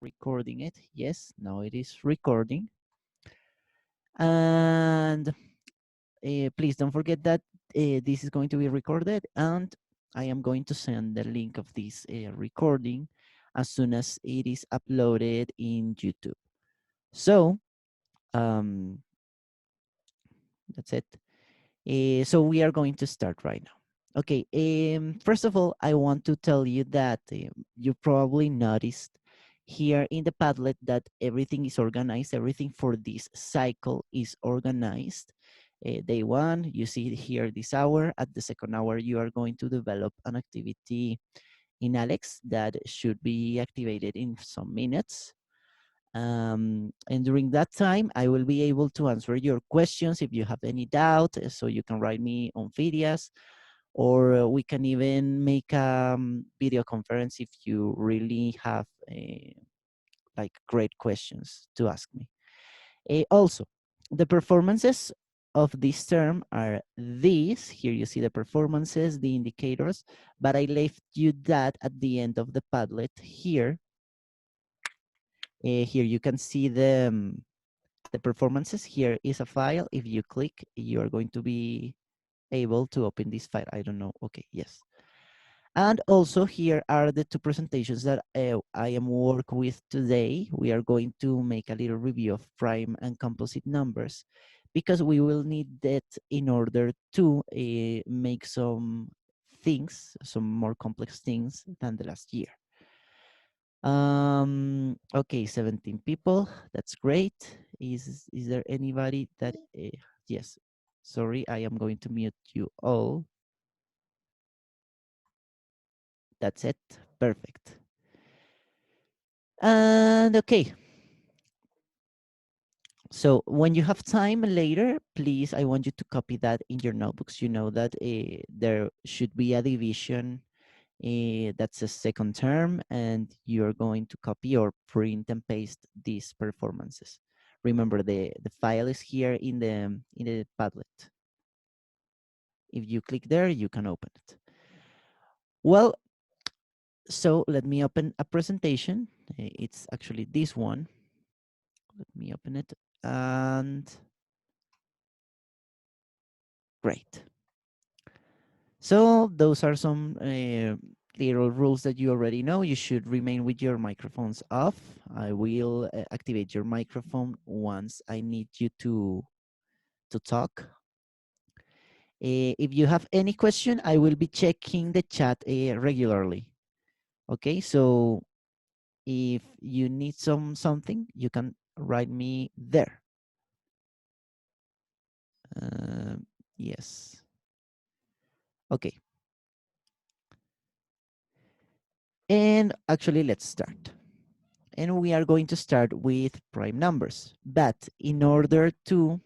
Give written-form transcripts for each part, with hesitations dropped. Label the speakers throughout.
Speaker 1: recording it. Yes, now it is recording. And please don't forget that this is going to be recorded, and I am going to send the link of this recording as soon as it is uploaded in YouTube. So that's it. So we are going to start right now. Okay, first of all, I want to tell you that you probably noticed here in the Padlet that everything is organized. Everything for this cycle is organized. Day one, you see here this hour. At the second hour, you are going to develop an activity in Alex that should be activated in some minutes. And during that time, I will be able to answer your questions if you have any doubt. So you can write me on Fidias, or we can even make a video conference if you really have like great questions to ask me. Also, the performances of this term are these. Here you see the performances, the indicators, but I left you that at the end of the Padlet here. Here you can see the performances. Here is a file. If you click, you are going to be able to open this file. I don't know. Okay, yes. And also here are the two presentations that I am work with today. We are going to make a little review of prime and composite numbers because we will need that in order to make some things, some more complex things than the last year. Okay, 17 people. That's great. Is there anybody that yes. Sorry, I am going to mute you all. That's it. Perfect. And okay. So when you have time later, please, I want you to copy that in your notebooks. You know that there should be a division that's a second term, and you're going to copy or print and paste these performances. Remember, the file is here in the Padlet. If you click there, you can open it. Well, so let me open a presentation. It's actually this one. Let me open it, and great. So those are some little rules that you already know. You should remain with your microphones off. I will activate your microphone once I need you to talk. If you have any question, I will be checking the chat regularly. Okay, so if you need something, you can write me there. Yes. Okay. And actually, let's start. And we are going to start with prime numbers. But in order to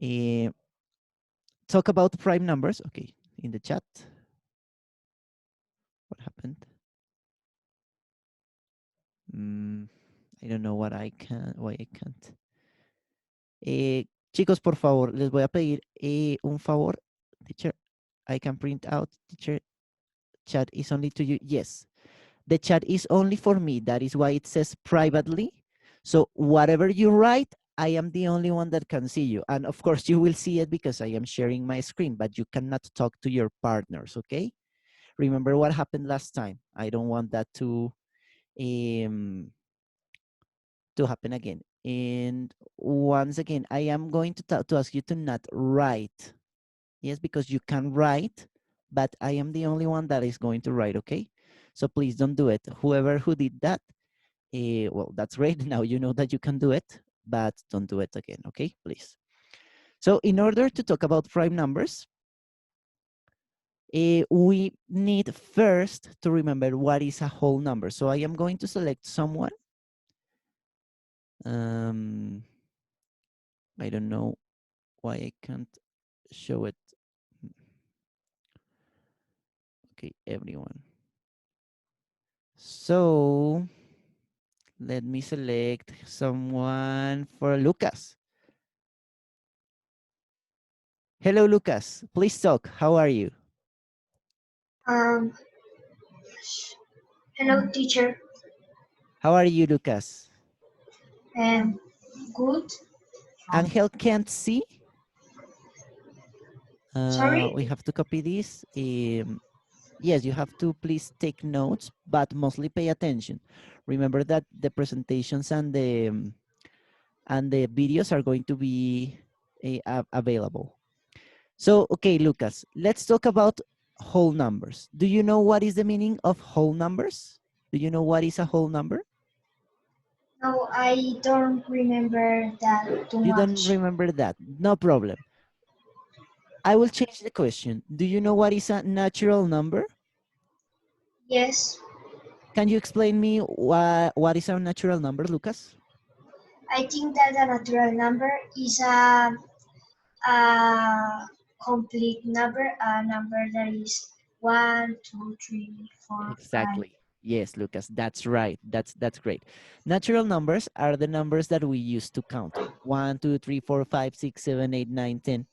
Speaker 1: uh, talk about prime numbers, okay, in the chat, what happened? I don't know why I can't. Chicos, por favor, les voy a pedir un favor. Teacher, I can print out. Teacher, chat is only to you. Yes, the chat is only for me. That is why it says privately. So whatever you write, I am the only one that can see you. And of course, you will see it because I am sharing my screen, but you cannot talk to your partners, okay? Remember what happened last time. I don't want that to happen again. And once again, I am going to ask you to not write. Yes, because you can write, but I am the only one that is going to write, okay? So please don't do it. Whoever who did that, well, that's great. Now you know that you can do it, but don't do it again, okay? Please. So in order to talk about prime numbers, we need first to remember what is a whole number. So I am going to select someone. I don't know why I can't show it. Okay, everyone. So let me select someone for Lucas. Hello, Lucas. Please talk. How are you?
Speaker 2: Um, Hello, teacher.
Speaker 1: How are you, Lucas?
Speaker 2: Um, Good.
Speaker 1: Angel can't see.
Speaker 2: Sorry?
Speaker 1: We have to copy this. Yes, you have to please take notes, but mostly pay attention. Remember that the presentations and the videos are going to be available. So, okay, Lucas, let's talk about whole numbers. Do you know what is the meaning of whole numbers? Do you know what is a whole number?
Speaker 2: No, I don't remember that too
Speaker 1: You don't
Speaker 2: much.
Speaker 1: remember that? No problem. I will change the question. Do you know what is a natural number?
Speaker 2: Yes,
Speaker 1: Can you explain me what is a natural number, Lucas?
Speaker 2: I think that a natural number is a complete number, a number that is one, two, three, four, five.
Speaker 1: Exactly. Yes, Lucas, that's right. That's great. Natural numbers are the numbers that we use to count. 1, 2, 3, 4, 5, 6, 7, 8, 9, 10.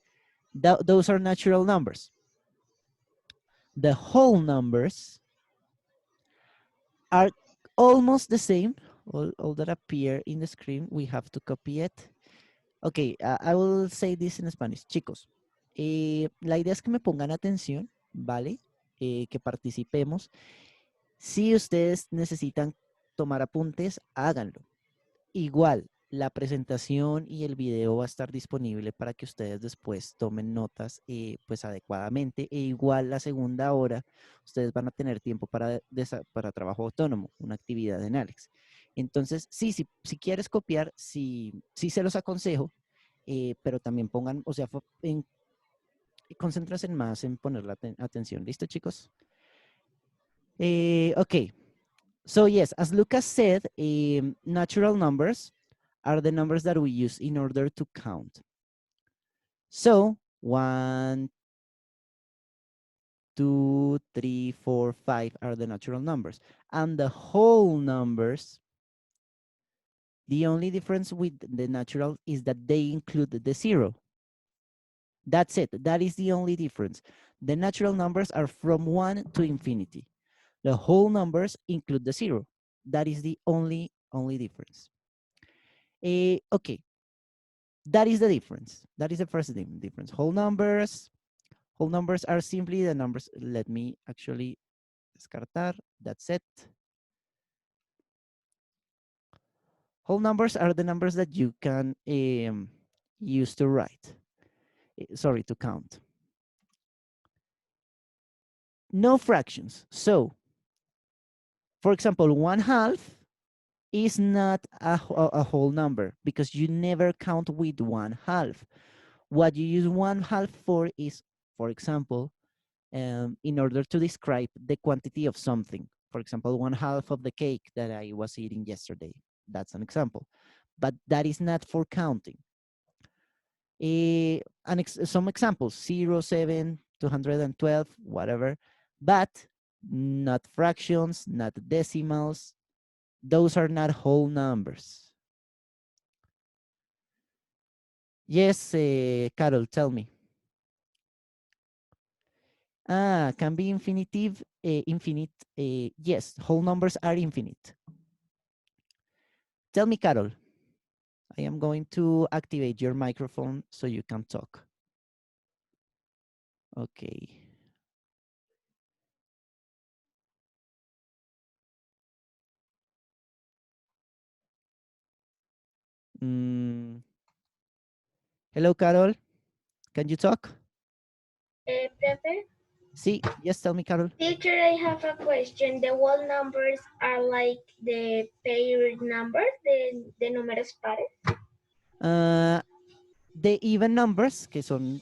Speaker 1: Those are natural numbers. The whole numbers are almost the same. All that appear in the screen, we have to copy it. Ok, I will say this in Spanish. Chicos, la idea es que me pongan atención, ¿vale? Que participemos. Si ustedes necesitan tomar apuntes, háganlo. Igual, la presentación y el video va a estar disponible para que ustedes después tomen notas pues adecuadamente. E igual la segunda hora, ustedes van a tener tiempo para trabajo autónomo, una actividad en Alex. Entonces, si quieres copiar, sí se los aconsejo, pero también pongan, o sea, concéntrense más en poner la atención. ¿Listo, chicos? Ok. So yes, as Lucas said, natural numbers are the numbers that we use in order to count. So 1, 2, 3, 4, 5 are the natural numbers. And the whole numbers, the only difference with the natural is that they include the zero. That's it. That is the only difference. The natural numbers are from 1 to infinity. The whole numbers include the zero. That is the only difference. Okay, that is the difference. That is the first difference. Whole numbers are simply the numbers. Let me actually descartar. That's it. Whole numbers are the numbers that you can use to write. Sorry, to count. No fractions. So, for example, 1/2 is not a whole number because you never count with 1/2. What you use 1/2 for is, for example, in order to describe the quantity of something. For example, 1/2 of the cake that I was eating yesterday. That's an example. But that is not for counting. Some examples, 0, 7, 212, whatever, but not fractions, not decimals. Those are not whole numbers. Yes, Carol, tell me. Can be infinitive, infinite. Yes, whole numbers are infinite. Tell me, Carol. I am going to activate your microphone so you can talk. Okay. Mm, hello, Carol. Can you talk?
Speaker 3: Pepe,
Speaker 1: Sí, yes, tell me, Carol.
Speaker 3: teacher, I have a question. The whole numbers are like the pair numbers, the números pares.
Speaker 1: Uh, the even numbers, que son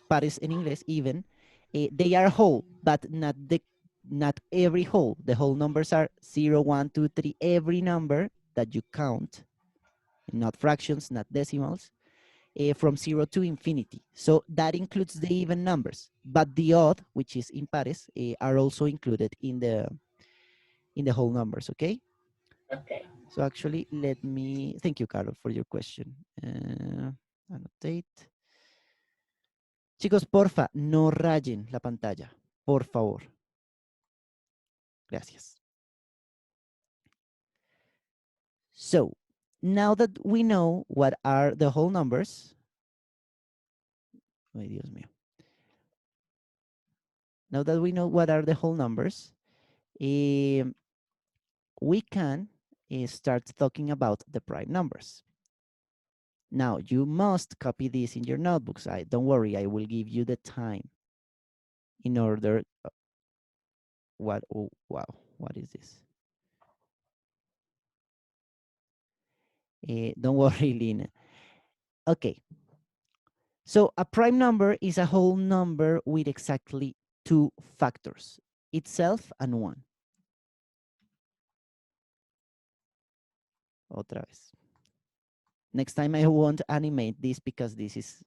Speaker 1: pares en inglés, even, they are whole, but not every whole. The whole numbers are 0, 1, 2, 3. Every number that you count, not fractions, not decimals, from 0 to infinity. So that includes the even numbers, but the odd, which is impares, are also included in the whole numbers, okay?
Speaker 3: Okay.
Speaker 1: So actually, thank you, Carol, for your question. Annotate. Chicos, porfa, no rayen la pantalla, por favor. Gracias. So now that we know what are the whole numbers, ay, Dios mío. Now that we know what are the whole numbers, um, we can start talking about the prime numbers. Now you must copy this in your notebooks. Don't worry, I will give you the time in order. What? Oh, wow! What is this? Don't worry, Lina. Okay. So a prime number is a whole number with exactly two factors, itself and one. Otra vez. Next time I won't animate this because this is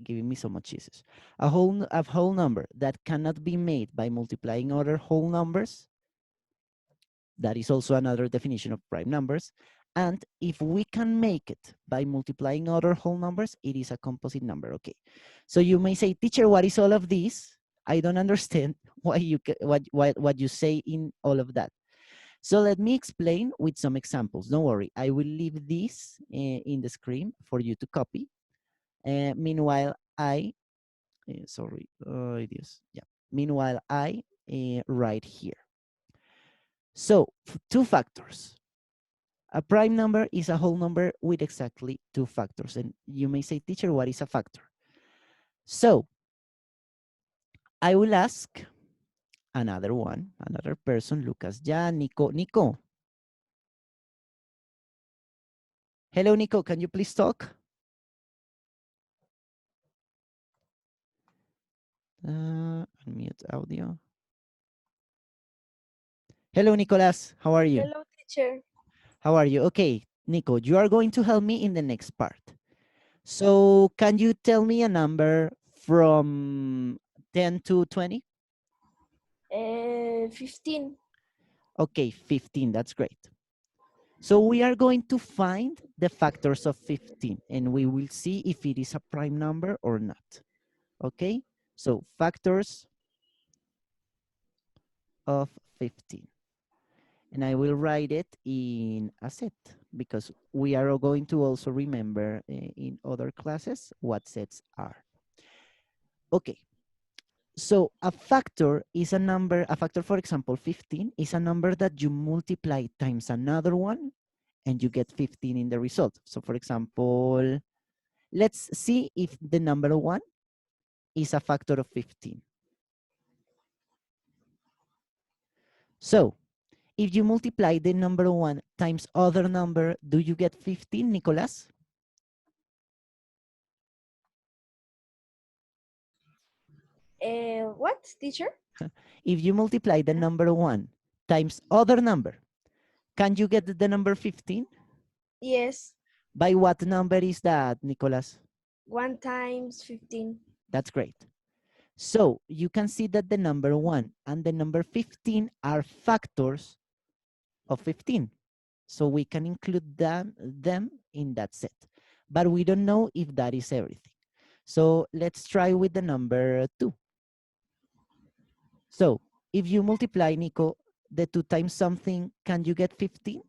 Speaker 1: giving me so much Jesus. A whole number that cannot be made by multiplying other whole numbers. That is also another definition of prime numbers. And if we can make it by multiplying other whole numbers, it is a composite number. Okay. So you may say, teacher, what is all of this? I don't understand what you say in all of that. So let me explain with some examples. Don't worry, I will leave this in the screen for you to copy. Meanwhile, sorry, it is, yeah. Meanwhile, I write here. So two factors. A prime number is a whole number with exactly two factors. And you may say, teacher, what is a factor? So I will ask another person, Lucas. Yeah, Nico. Hello, Nico. Can you please talk? Unmute audio. Hello, Nicolas. How are you?
Speaker 3: Hello, teacher.
Speaker 1: How are you? Okay, Nico, you are going to help me in the next part. So can you tell me a number from 10 to 20?
Speaker 3: 15.
Speaker 1: Okay, 15. That's great. So we are going to find the factors of 15 and we will see if it is a prime number or not. Okay, so factors of 15. And I will write it in a set because we are going to also remember in other classes what sets are. Okay, so a factor is a number, a factor, for example, 15 is a number that you multiply times another one and you get 15 in the result. So for example, let's see if the number 1 is a factor of 15. So if you multiply the number 1 times other number, do you get 15, Nicolas?
Speaker 3: What, teacher?
Speaker 1: If you multiply the number 1 times other number, can you get the number 15?
Speaker 3: Yes.
Speaker 1: By what number is that, Nicolas?
Speaker 3: 1 times 15.
Speaker 1: That's great. So you can see that the number 1 and the number 15 are factors of 15. So we can include them in that set. But we don't know if that is everything. So let's try with the number 2. So if you multiply, Nico, the 2 times something, can you get 15?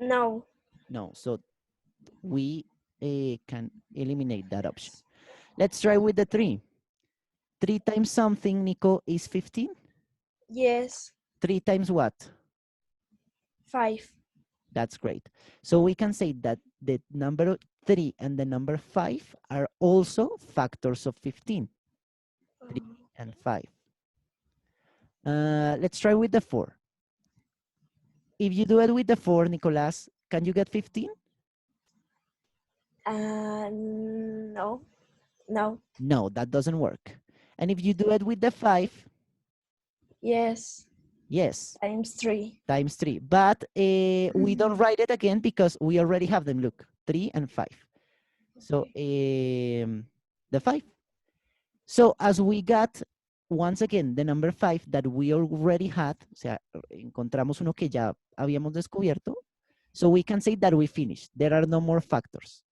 Speaker 3: No.
Speaker 1: No, so we can eliminate that option. Let's try with the 3. 3 times something, Nico, is 15?
Speaker 3: Yes.
Speaker 1: 3 times what?
Speaker 3: 5.
Speaker 1: That's great. So we can say that the number 3 and the number 5 are also factors of 15. 3 and 5. Let's try with the 4. If you do it with the 4, Nicolas, can you get 15?
Speaker 3: No. No.
Speaker 1: No, that doesn't work. And if you do it with the 5,
Speaker 3: Yes.
Speaker 1: yes,
Speaker 3: Times 3.
Speaker 1: times 3. But we don't write it again because we already have them. Look, 3 and 5. So the 5. So as we got, once again, the number 5 that we already had, o sea, encontramos uno que ya habíamos descubierto, so we can say that we finished. There are no more factors.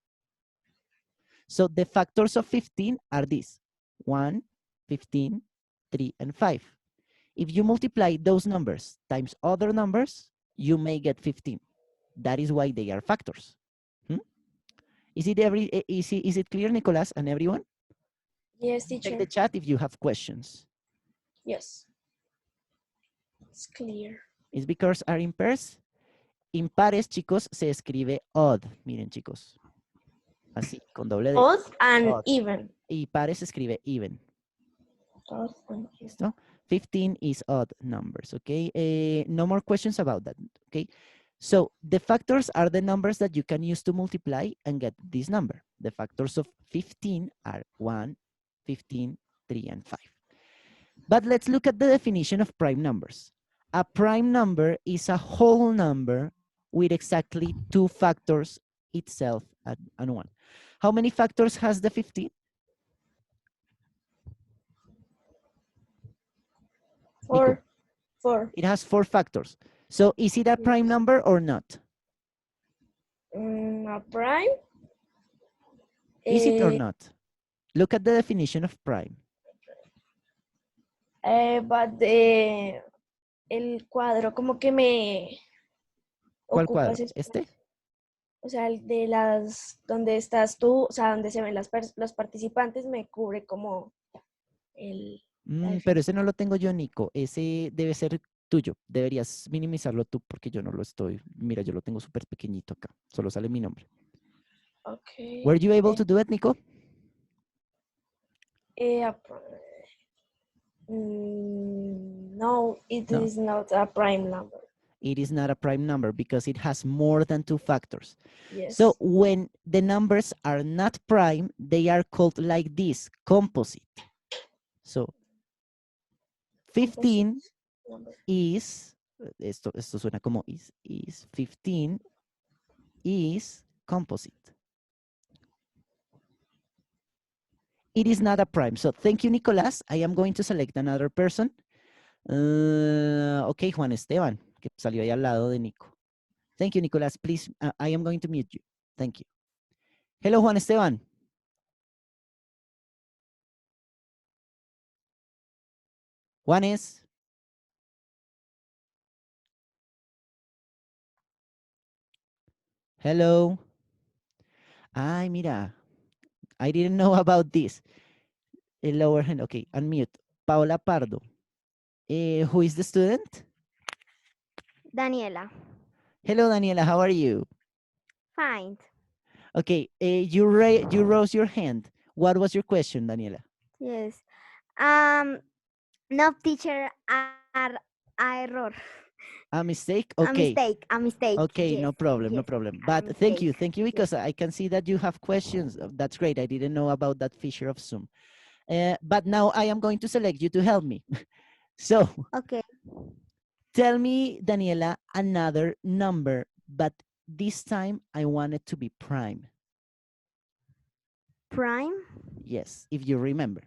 Speaker 1: So the factors of 15 are these: 1, 15, 3, and 5. If you multiply those numbers times other numbers, you may get 15. That is why they are factors. Hmm? Is it clear, Nicolas, and everyone?
Speaker 3: Yes,
Speaker 1: Check
Speaker 3: teacher.
Speaker 1: the chat if you have questions.
Speaker 3: Yes. It's clear.
Speaker 1: It's because are in pairs. Impares, chicos, se escribe odd. Miren, chicos. Así, con doble D.
Speaker 3: Odd and
Speaker 1: Odd.
Speaker 3: even.
Speaker 1: Y pares se escribe even.
Speaker 3: Odd and even.
Speaker 1: ¿Listo? 15 is odd numbers, okay? No more questions about that, okay? So the factors are the numbers that you can use to multiply and get this number. The factors of 15 are 1, 15, 3, and 5. But let's look at the definition of prime numbers. A prime number is a whole number with exactly 2 factors itself and 1. How many factors has the 15? Nico?
Speaker 3: Four.
Speaker 1: It has 4 factors. So is it a prime number or not?
Speaker 3: A prime.
Speaker 1: Is it or not? Look at the definition of prime.
Speaker 3: But el cuadro como que me
Speaker 1: ¿Cuál
Speaker 3: ocupa
Speaker 1: cuadro?
Speaker 3: ese espacio.
Speaker 1: ¿Este?
Speaker 3: O sea, el de las, donde estás tú, o sea, donde se ven los participantes, me cubre como
Speaker 1: Pero ese no lo tengo yo, Nico. Ese debe ser tuyo. Deberías minimizarlo tú porque yo no lo estoy. Mira, yo lo tengo súper pequeñito acá. Solo sale mi nombre.
Speaker 3: Okay.
Speaker 1: Were you able to do it, Nico?
Speaker 3: No, it
Speaker 1: No.
Speaker 3: is not a prime number.
Speaker 1: It is not a prime number because it has more than 2 factors.
Speaker 3: Yes.
Speaker 1: So when the numbers are not prime, they are called like this, composite. So 15 is, esto suena como is 15 is composite. It is not a prime. So thank you, Nicolás. I am going to select another person. Okay, Juan Esteban, que salió ahí al lado de Nico. Thank you, Nicolás. Please, I am going to mute you. Thank you. Hello, Juan Esteban. Juanes. Hello. Ay, mira. I didn't know about this. A lower hand. Okay, unmute. Paola Pardo. Who is the student?
Speaker 4: Daniela.
Speaker 1: Hello, Daniela. How are you?
Speaker 4: Fine.
Speaker 1: Okay, you rose your hand. What was your question, Daniela?
Speaker 4: Yes. No, teacher, error.
Speaker 1: A mistake?
Speaker 4: A
Speaker 1: Okay.
Speaker 4: mistake. A mistake.
Speaker 1: Okay,
Speaker 4: Yes,
Speaker 1: no problem, no
Speaker 4: yes,
Speaker 1: problem.
Speaker 4: a
Speaker 1: But thank you,
Speaker 4: mistake.
Speaker 1: because I can see that you have questions. That's great. I didn't know about that feature of Zoom. But now I am going to select you to help me. So
Speaker 4: Okay.
Speaker 1: tell me, Daniela, another number, but this time I want it to be prime.
Speaker 4: Prime.
Speaker 1: Yes, if you remember.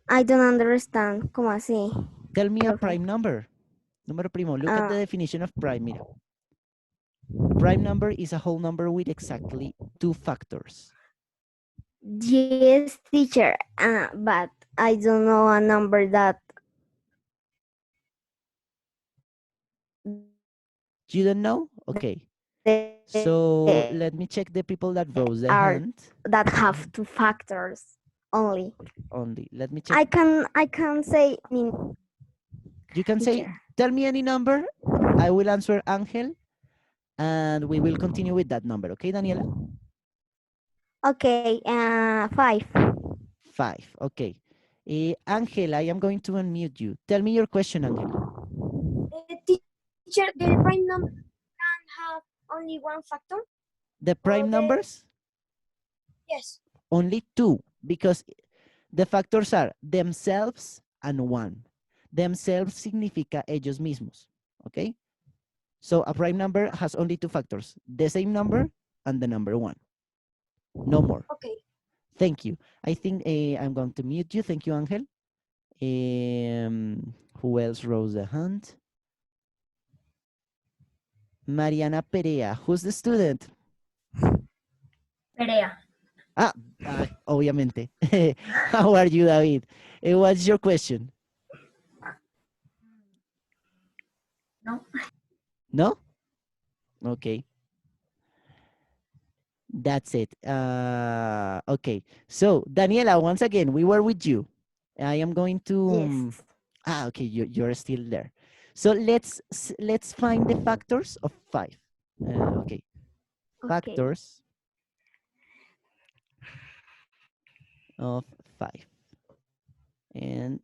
Speaker 4: I don't understand. ¿Cómo así?
Speaker 1: Tell me a
Speaker 4: Profe.
Speaker 1: prime number. Número primo. Look at the definition of prime. Mira. Prime number is a whole number with exactly 2 factors.
Speaker 4: Yes, teacher. But I don't know a number that.
Speaker 1: You don't know? Okay. So let me check the people that rose their hand.
Speaker 4: That have 2 factors only.
Speaker 1: Only. Let me check.
Speaker 4: I can say.
Speaker 1: You can say, tell me any number. I will answer Angel. And we will continue with that number. Okay, Daniela?
Speaker 4: Okay, 5.
Speaker 1: 5. Okay. Angel, I am going to unmute you. Tell me your question, Angel.
Speaker 2: Teacher, the prime number can have only one factor?
Speaker 1: The prime numbers?
Speaker 2: Yes.
Speaker 1: Only 2, because the factors are themselves and 1. Themselves significa ellos mismos. Okay? So a prime number has only 2 factors, the same number and the number 1. No more.
Speaker 2: Okay.
Speaker 1: Thank you. I think I'm going to mute you. Thank you, Angel. Who else rose the hand? Mariana Perea. Who's the student?
Speaker 2: Perea.
Speaker 1: Obviamente. How are you, David? What's your question?
Speaker 2: No.
Speaker 1: No? Okay. That's it. Okay. So, Daniela, once again, we were with you. I am going to.
Speaker 4: Yes.
Speaker 1: Okay, you're still there. So let's find the factors of 5. Okay,
Speaker 4: Okay.
Speaker 1: factors of 5. And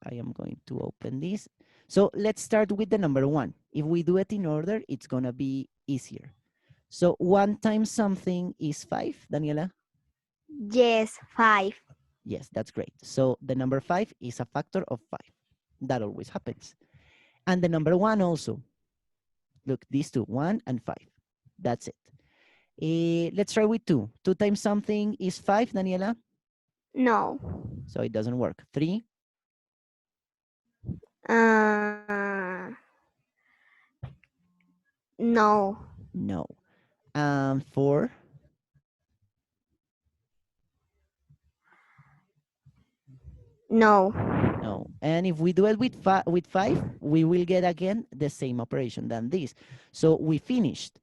Speaker 1: I am going to open this. So let's start with the number 1. If we do it in order, it's gonna be easier. So 1 times something is 5, Daniela?
Speaker 4: Yes, 5.
Speaker 1: Yes, that's great. So the number 5 is a factor of 5. That always happens. And the number 1 also. Look, these two, 1 and 5. That's it. Let's try with 2. 2 times something is 5, Daniela?
Speaker 4: No.
Speaker 1: So it doesn't work. 3?
Speaker 4: Uh, no.
Speaker 1: No. 4?
Speaker 4: No.
Speaker 1: No. And if we do it with 5, we will get again the same operation than this. So we finished.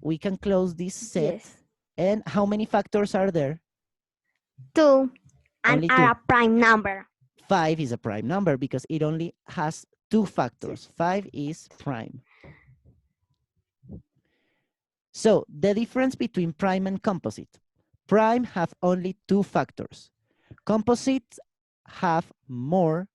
Speaker 1: We can close this set.
Speaker 4: Yes.
Speaker 1: And how many factors are there?
Speaker 4: 2 and
Speaker 1: Only
Speaker 4: are
Speaker 1: 2.
Speaker 4: a prime number.
Speaker 1: 5 is a prime number because it only has 2 factors.
Speaker 4: Yes.
Speaker 1: 5 is prime. So the difference between prime and composite. Prime have only 2 factors. Composites have more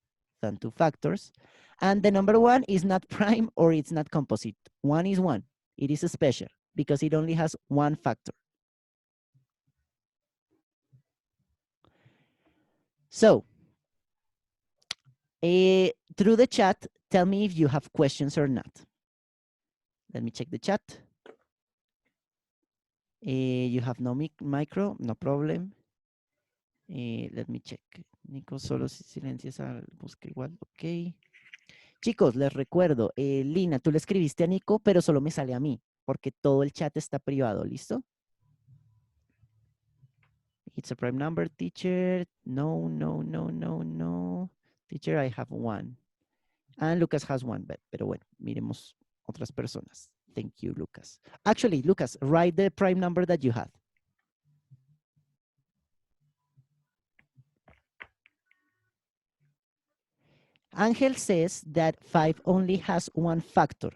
Speaker 1: than 2 factors. And the number 1 is not prime or it's not composite. 1 is 1. It is special because it only has 1 factor. So through the chat, tell me if you have questions or not. Let me check the chat. You have no micro, no problem. Let me check. Nico, solo si silencias al busca igual, ok. Chicos, les recuerdo, Lina, tú le escribiste a Nico, pero solo me sale a mí, porque todo el chat está privado, ¿listo? It's a prime number, teacher. No, no, no, no, no. Teacher, I have 1. And Lucas has 1, pero bueno, miremos otras personas. Thank you, Lucas. Actually, Lucas, write the prime number that you had. Angel says that 5 only has 1 factor.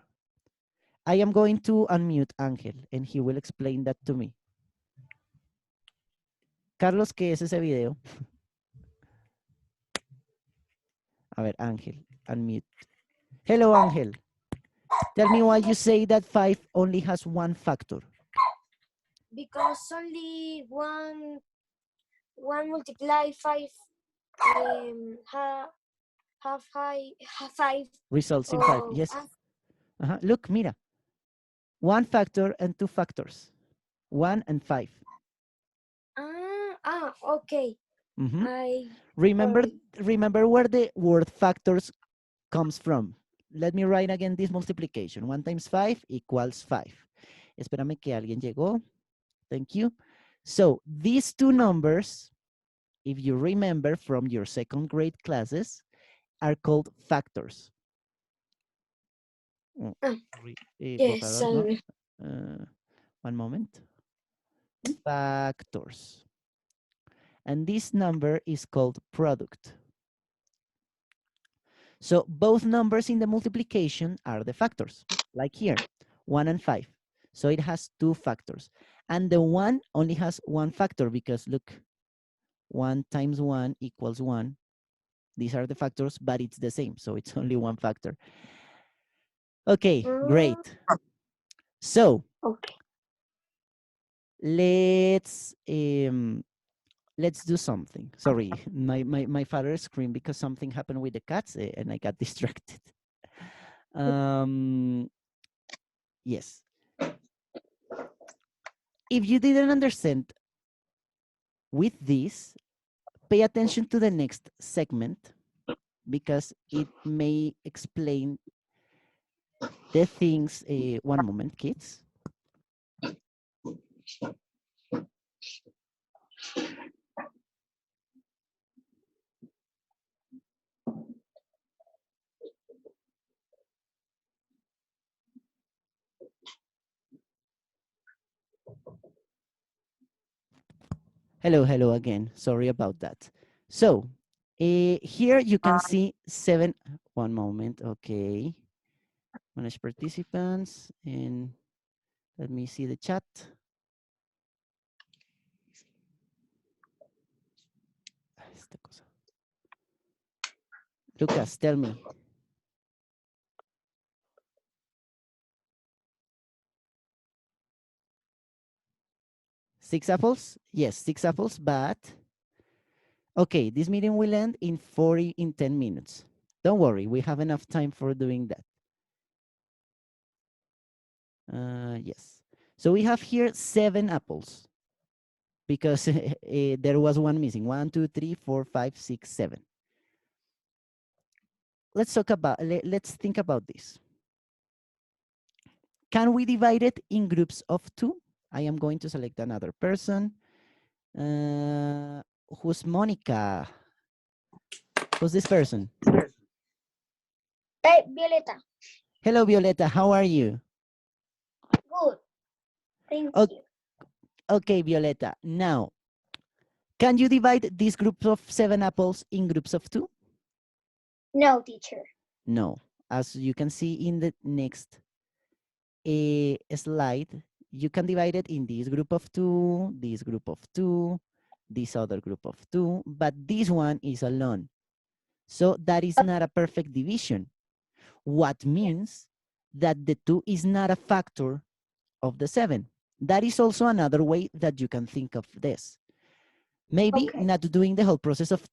Speaker 1: I am going to unmute Angel and he will explain that to me. Carlos, ¿qué es ese video? A ver, Ángel, unmute. Hello, Ángel. Tell me why you say that 5 only has 1 factor.
Speaker 3: Because only one multiply 5 have 5
Speaker 1: Results in 5.
Speaker 3: of
Speaker 1: Yes. Look, mira. 1 factor and 2 factors. 1 and 5.
Speaker 3: okay.
Speaker 1: Remember where the word factors comes from. Let me write again this multiplication. 1 times 5 equals 5. Espérame que alguien llegó. Thank you. So these two numbers, if you remember from your second grade classes, are called factors.
Speaker 3: Yes, sorry.
Speaker 1: One moment. Factors. And this number is called product. So both numbers in the multiplication are the factors, like here, 1 and 5. So it has 2 factors. And the 1 only has 1 factor because look, 1 times 1 equals 1. These are the factors, but it's the same. So it's only 1 factor. Okay, great. So
Speaker 4: Okay.
Speaker 1: let's do something. Sorry, my father screamed because something happened with the cats and I got distracted. Yes. If you didn't understand with this, pay attention to the next segment because it may explain the things. One moment, kids. Hello, hello again. Sorry about that. So here you can see 7. One moment. Okay. Manage participants. And let me see the chat. Esta cosa. Lucas, tell me. 6 apples? Yes, 6 apples, but okay, this meeting will end in 10 minutes. Don't worry, we have enough time for doing that. Yes. So we have here 7 apples because there was one missing. 1, 2, 3, 4, 5, 6, 7. Let's talk about, let's think about this. Can we divide it in groups of 2? I am going to select another person. Who's Monica? Who's this person?
Speaker 3: Hey, Violeta.
Speaker 1: Hello, Violeta. How are you?
Speaker 3: Good. Thank
Speaker 1: Okay,
Speaker 3: you.
Speaker 1: okay, Violeta. Now, can you divide this group of 7 apples in groups of 2?
Speaker 3: No, teacher.
Speaker 1: No. As you can see in the next slide, you can divide it in this group of 2, this group of 2, this other group of 2, but this one is alone. So that is not a perfect division. What means that the 2 is not a factor of the 7. That is also another way that you can think of this. Maybe
Speaker 3: Okay.
Speaker 1: not doing the whole process of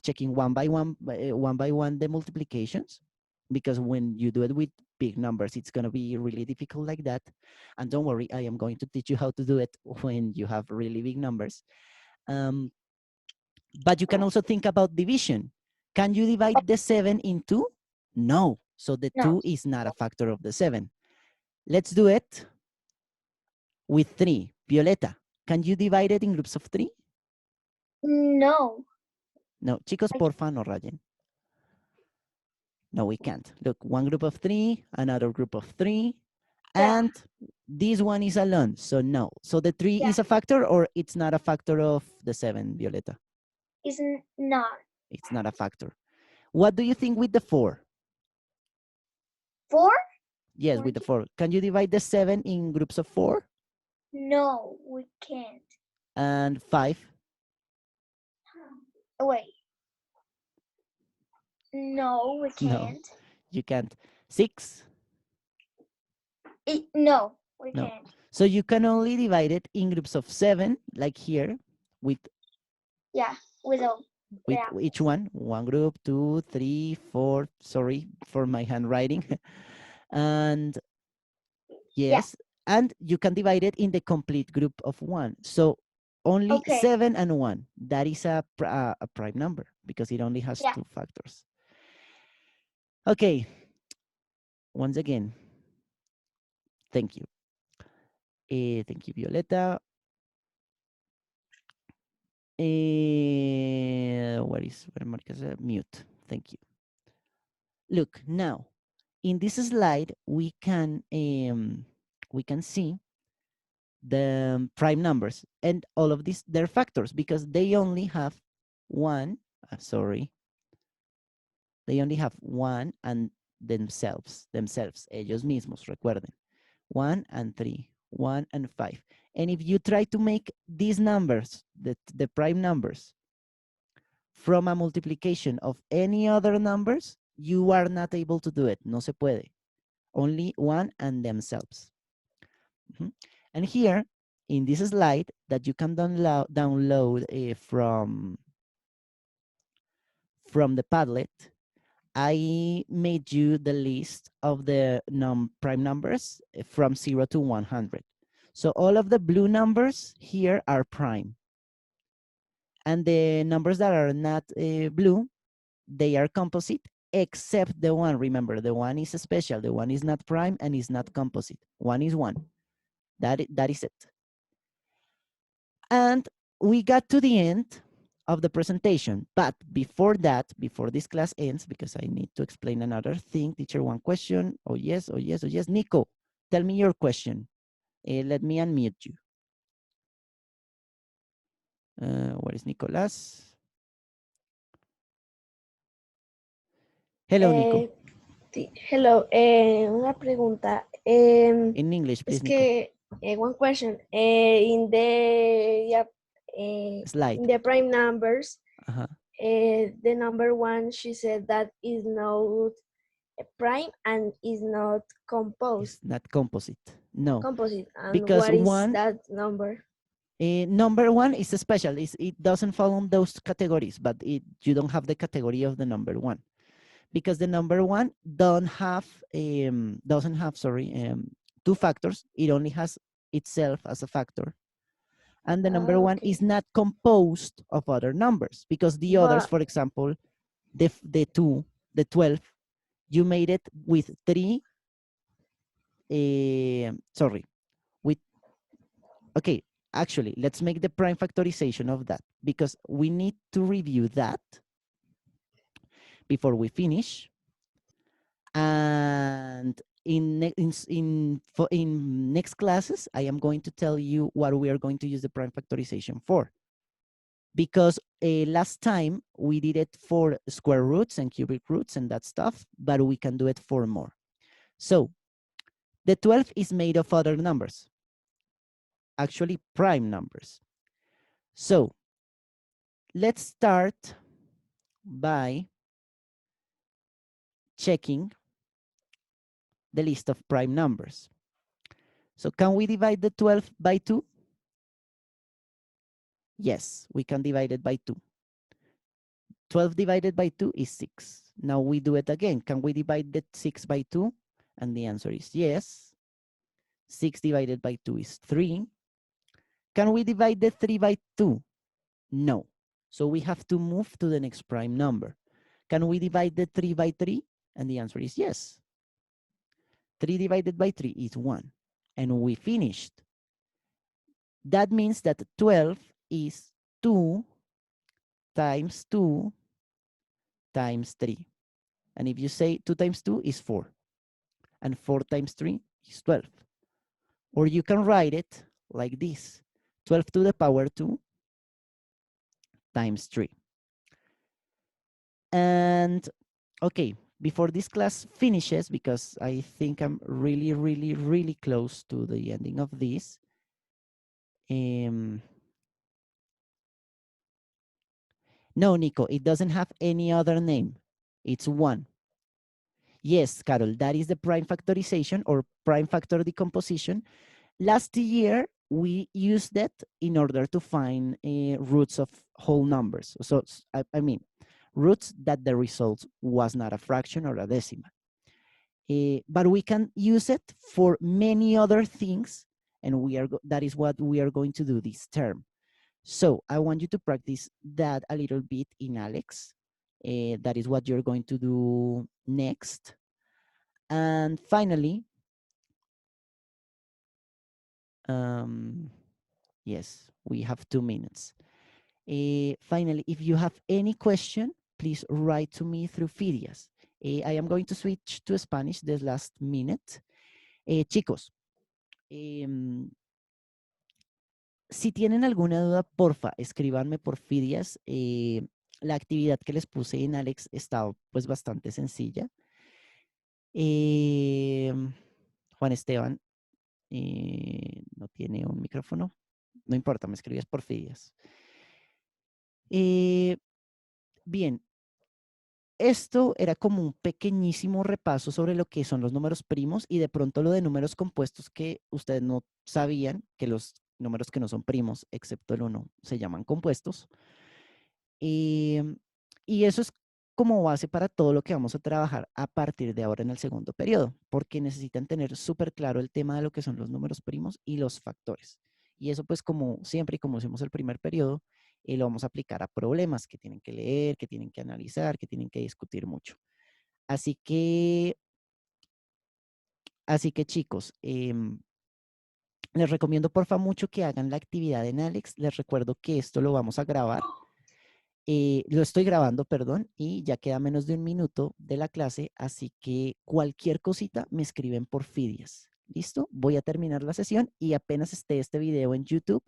Speaker 1: checking one by one the multiplications, because when you do it with big numbers, it's going to be really difficult like that. And don't worry, I am going to teach you how to do it when you have really big numbers. But you can also think about division. Can you divide the 7 in 2? No. So the
Speaker 3: No.
Speaker 1: 2 is not a factor of the 7. Let's do it with 3. Violeta, can you divide it in groups of 3?
Speaker 3: No.
Speaker 1: No, chicos, porfa, no rayen. No, we can't. Look, one group of 3, another group of 3,
Speaker 3: Yeah.
Speaker 1: and this one is alone, so no. So the 3
Speaker 3: Yeah.
Speaker 1: is a factor, or it's not a factor of the 7, Violeta?
Speaker 3: It's not.
Speaker 1: It's not a factor. What do you think with the 4?
Speaker 3: 4?
Speaker 1: Yes, with the 4. Can you divide the 7 in groups of 4?
Speaker 3: No, we can't.
Speaker 1: And 5?
Speaker 3: Wait. No, we
Speaker 1: No,
Speaker 3: can't.
Speaker 1: you can't. 6?
Speaker 3: No, we
Speaker 1: No.
Speaker 3: can't.
Speaker 1: So you can only divide it in groups of 7, like here, with
Speaker 3: Yeah, without.
Speaker 1: with
Speaker 3: Yeah.
Speaker 1: each one group, 2, 3, 4. Sorry for my handwriting. And
Speaker 3: Yeah.
Speaker 1: yes, and you can divide it in the complete group of 1. So only
Speaker 3: Okay.
Speaker 1: 7 and 1. That is a prime number because it only has
Speaker 3: Yeah.
Speaker 1: 2 factors. Okay. Once again, thank you. Thank you, Violeta. Where Marcus? Mute. Thank you. Look, now in this slide we can see the prime numbers, and all of these they're factors because they only have one. Sorry, they only have one and themselves, ellos mismos. Recuerden, 1 and 3, 1 and 5. And if you try to make these numbers, the prime numbers, from a multiplication of any other numbers, you are not able to do it. No se puede. Only one and themselves. And here in this slide that you can download from the Padlet, I made you the list of the prime numbers from 0 to 100. So all of the blue numbers here are prime. And the numbers that are not blue, they are composite, except the one. Remember, the one is special. The one is not prime and is not composite. One is one. That is it. And we got to the end of the presentation. But before that, before this class ends, because I need to explain another thing, teacher, one question. Oh, yes, oh, yes, oh, yes. Nico, tell me your question. Let me unmute you. Where is Nicolás? Hello, Nico.
Speaker 5: Hello, una pregunta.
Speaker 1: In English,
Speaker 5: Es
Speaker 1: please, Nico.
Speaker 5: que, one question. In the
Speaker 1: Slide.
Speaker 5: in the prime numbers,
Speaker 1: Uh-huh.
Speaker 5: the number one, she said that is not a prime and is not
Speaker 1: It's not composite. No,
Speaker 5: composite. And
Speaker 1: because
Speaker 5: what is
Speaker 1: one
Speaker 5: that number?
Speaker 1: number one is special. It doesn't fall on those categories, but you don't have the category of the number one because the number one doesn't have two factors. It only has itself as a factor, and the number one
Speaker 5: Okay.
Speaker 1: is not composed of other numbers because the others,
Speaker 5: But
Speaker 1: for example, the 12, you made it with three. Sorry, with okay. Actually, let's make the prime factorization of that because we need to review that before we finish. And in next classes, I am going to tell you what we are going to use the prime factorization for. Because last time we did it for square roots and cubic roots and that stuff, but we can do it for more. So the 12 is made of other numbers, actually prime numbers. So let's start by checking the list of prime numbers. So can we divide the 12 by 2? Yes, we can divide it by 2. 12 divided by 2 is 6. Now we do it again. Can we divide the 6 by 2? And the answer is yes. 6 divided by 2 is 3. Can we divide the 3 by 2? No. So we have to move to the next prime number. Can we divide the 3 by 3? And the answer is yes. 3 divided by 3 is 1. And we finished. That means that 12 is 2 times 2 times 3. And if you say 2 times 2 is 4. And 4 times 3 is 12. Or you can write it like this. 12 to the power 2 times 3. And okay, before this class finishes, because I think I'm really, really, really close to the ending of this. No, Nico, it doesn't have any other name. It's 1. Yes, Carol, that is the prime factorization or prime factor decomposition. Last year, we used that in order to find roots of whole numbers. So, I mean, roots that the result was not a fraction or a decimal. But we can use it for many other things, and that is what we are going to do this term. So I want you to practice that a little bit in Alex. That is what you're going to do next. And finally, yes, we have 2 minutes. Finally, if you have any question, please write to me through Fidias. I am going to switch to Spanish this last minute. Chicos, si tienen alguna duda, porfa, escríbanme por Fidias. La actividad que les puse en Alex está pues bastante sencilla. Juan Esteban no tiene un micrófono. No importa, me escribes por Fidias. Bien, esto era como un pequeñísimo repaso sobre lo que son los números primos y de pronto lo de números compuestos que ustedes no sabían, que los números que no son primos, excepto el 1, se llaman compuestos. Y eso es como base para todo lo que vamos a trabajar a partir de ahora en el segundo periodo, porque necesitan tener súper claro el tema de lo que son los números primos y los factores. Y eso pues como siempre y como hicimos el primer periodo, lo vamos a aplicar a problemas que tienen que leer, que tienen que analizar, que tienen que discutir mucho. Así que chicos, les recomiendo porfa mucho que hagan la actividad en Alex. Les recuerdo que esto lo vamos a grabar. Lo estoy grabando, perdón, y ya queda menos de 1 minuto de la clase, así que cualquier cosita me escriben por Fidias. ¿Listo? Voy a terminar la sesión y apenas esté este video en YouTube,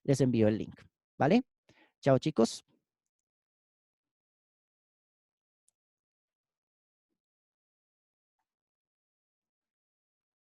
Speaker 1: les envío el link, ¿vale? Chao, chicos.